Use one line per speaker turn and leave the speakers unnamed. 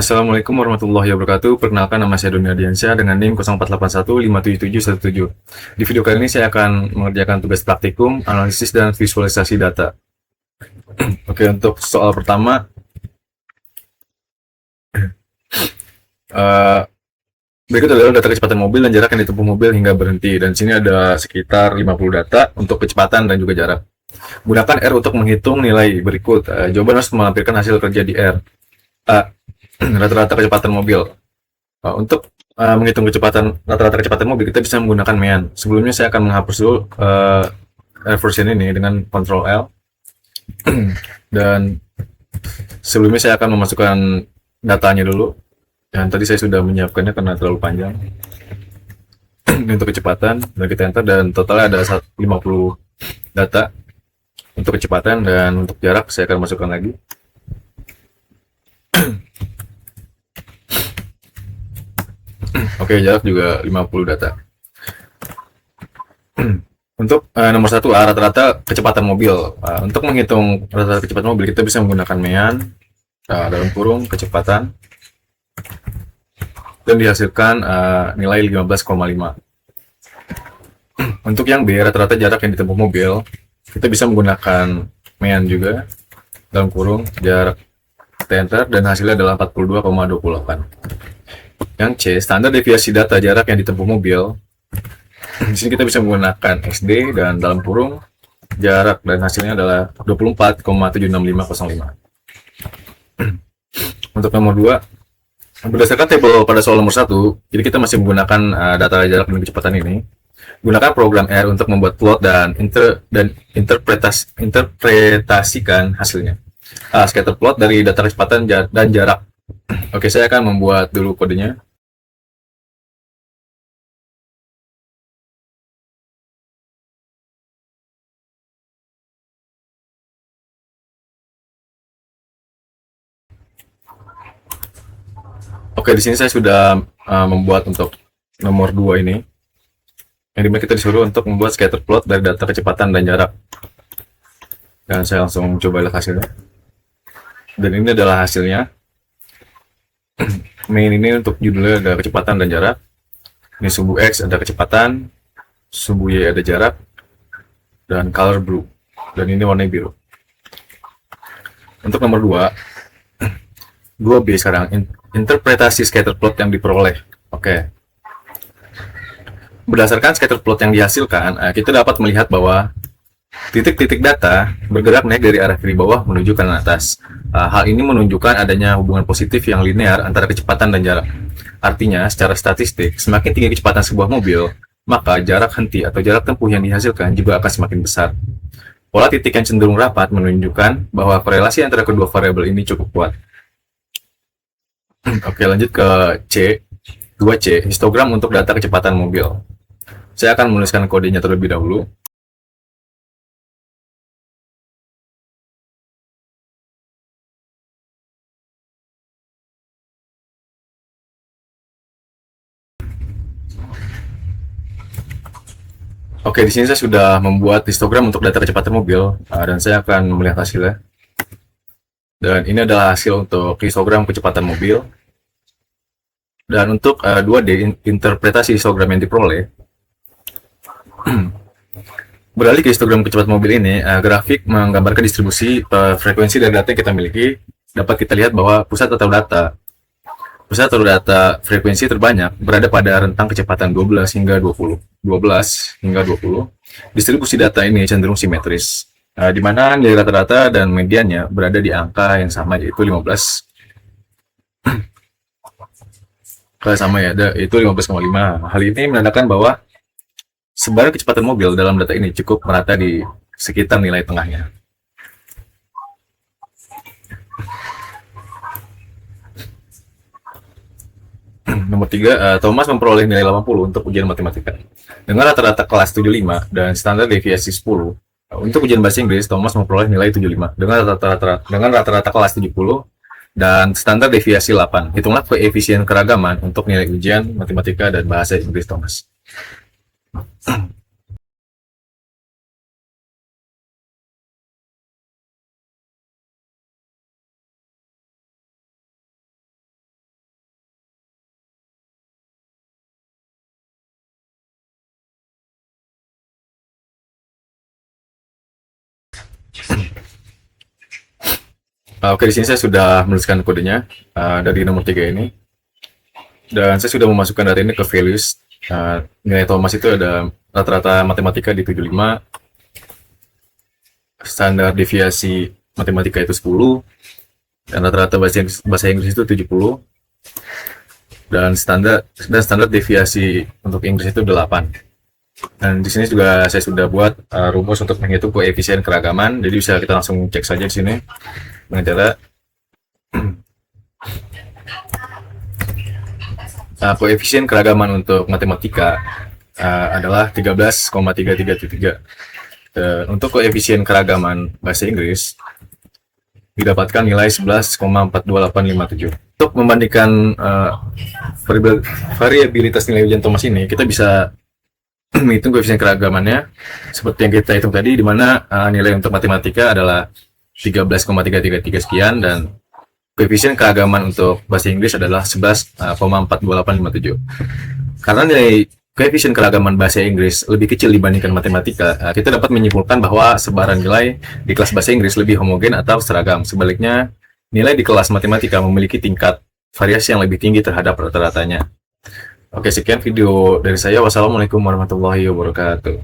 Assalamualaikum warahmatullahi wabarakatuh. Perkenalkan, nama saya Doni Ardiansyah dengan NIM 0481577717. Di video kali ini saya akan mengerjakan tugas praktikum, analisis dan visualisasi data. Oke, untuk soal pertama, eh, berikut adalah data kecepatan mobil dan jarak yang ditempuh mobil hingga berhenti. Dan sini ada sekitar 50 data untuk kecepatan dan juga jarak. Gunakan R untuk menghitung nilai berikut. Jawaban harus melampirkan hasil kerja di R. A. Rata-rata kecepatan mobil. Untuk menghitung rata-rata kecepatan mobil, kita bisa menggunakan MEAN. Sebelumnya saya akan menghapus dulu version ini dengan Ctrl L. Dan sebelumnya saya akan memasukkan datanya dulu. Dan tadi saya sudah menyiapkannya karena terlalu panjang. Ini untuk kecepatan, dan kita enter, dan totalnya ada 50 data untuk kecepatan, dan untuk jarak saya akan masukkan lagi. Oke, jarak juga 50 data. Untuk nomor satu, rata-rata kecepatan mobil. Untuk menghitung rata-rata kecepatan mobil, kita bisa menggunakan MEAN, dalam kurung kecepatan, dan dihasilkan nilai 15,5. Untuk yang B, rata-rata jarak yang ditempuh mobil, kita bisa menggunakan MEAN juga, dalam kurung jarak, enter, dan hasilnya adalah 42,28. Yang C, standar deviasi data jarak yang ditempuh mobil. Di sini kita bisa menggunakan SD dan dalam kurung jarak, dan hasilnya adalah 24,76505. Untuk nomor 2, berdasarkan tabel pada soal nomor 1, jadi kita masih menggunakan data jarak dan kecepatan ini. Gunakan program R untuk membuat plot dan interpretasikan hasilnya. Scatter plot dari data kecepatan dan jarak. Oke, saya akan membuat dulu kodenya. Oke, di sini saya sudah membuat untuk nomor 2 ini. Yang dimana kita disuruh untuk membuat scatter plot dari data kecepatan dan jarak. Dan saya langsung coba lihat hasilnya. Dan ini adalah hasilnya. Main ini untuk judulnya ada kecepatan dan jarak. Ini sumbu X ada kecepatan, sumbu Y ada jarak, dan color blue. Dan ini warna biru. Untuk nomor 2B sekarang, interpretasi scatter plot yang diperoleh. Oke. Berdasarkan scatter plot yang dihasilkan, kita dapat melihat bahwa titik-titik data bergerak naik dari arah kiri bawah menuju kanan atas. Hal ini menunjukkan adanya hubungan positif yang linear antara kecepatan dan jarak. Artinya, secara statistik, semakin tinggi kecepatan sebuah mobil, maka jarak henti atau jarak tempuh yang dihasilkan juga akan semakin besar. Pola titik yang cenderung rapat menunjukkan bahwa korelasi antara kedua variabel ini cukup kuat. Oke, lanjut ke C. 2C, histogram untuk data kecepatan mobil. Saya akan menuliskan kodenya terlebih dahulu. Oke, di sini saya sudah membuat histogram untuk data kecepatan mobil, dan saya akan melihat hasilnya. Dan ini adalah hasil untuk histogram kecepatan mobil. Dan untuk 2D, interpretasi histogram yang diperoleh, beralih ke histogram kecepatan mobil ini, grafik menggambarkan distribusi frekuensi dari data yang kita miliki. Dapat kita lihat bahwa pusat atau data frekuensi terbanyak berada pada rentang kecepatan 12 hingga 20. Distribusi data ini cenderung simetris, di mana nilai rata-rata dan mediannya berada di angka yang sama, yaitu 15. Sama ya, itu 15,5. Hal ini menandakan bahwa sebaran kecepatan mobil dalam data ini cukup merata di sekitar nilai tengahnya. Nomor 3, Thomas memperoleh nilai 80 untuk ujian matematika. Dengan rata-rata kelas 75 dan standar deviasi 10, untuk ujian bahasa Inggris, Thomas memperoleh nilai 75 dengan rata-rata kelas 70 dan standar deviasi 8. Hitunglah koefisien keragaman untuk nilai ujian matematika dan bahasa Inggris Thomas. Oke, di sini saya sudah menuliskan kodenya dari nomor 3 ini. Dan saya sudah memasukkan data ini ke values. Nilai Thomas itu ada rata-rata matematika di 75, standar deviasi matematika itu 10, dan rata-rata bahasa Inggris itu 70, dan standar deviasi untuk Inggris itu 8. Dan di sini juga saya sudah buat rumus untuk menghitung koefisien keragaman. Jadi bisa kita langsung cek saja di sini dengan cara koefisien keragaman untuk matematika adalah 13,333. Untuk koefisien keragaman bahasa Inggris didapatkan nilai 11,42857. Untuk membandingkan variabilitas nilai ujian Thomas ini, kita bisa menghitung koefisien keragamannya seperti yang kita hitung tadi, di mana nilai untuk matematika adalah 13,333 sekian, dan koefisien keragaman untuk bahasa Inggris adalah 11,42857. Karena nilai koefisien keragaman bahasa Inggris lebih kecil dibandingkan matematika, kita dapat menyimpulkan bahwa sebaran nilai di kelas bahasa Inggris lebih homogen atau seragam. Sebaliknya, nilai di kelas matematika memiliki tingkat variasi yang lebih tinggi terhadap rata-ratanya. Oke, sekian video dari saya. Wassalamualaikum warahmatullahi wabarakatuh.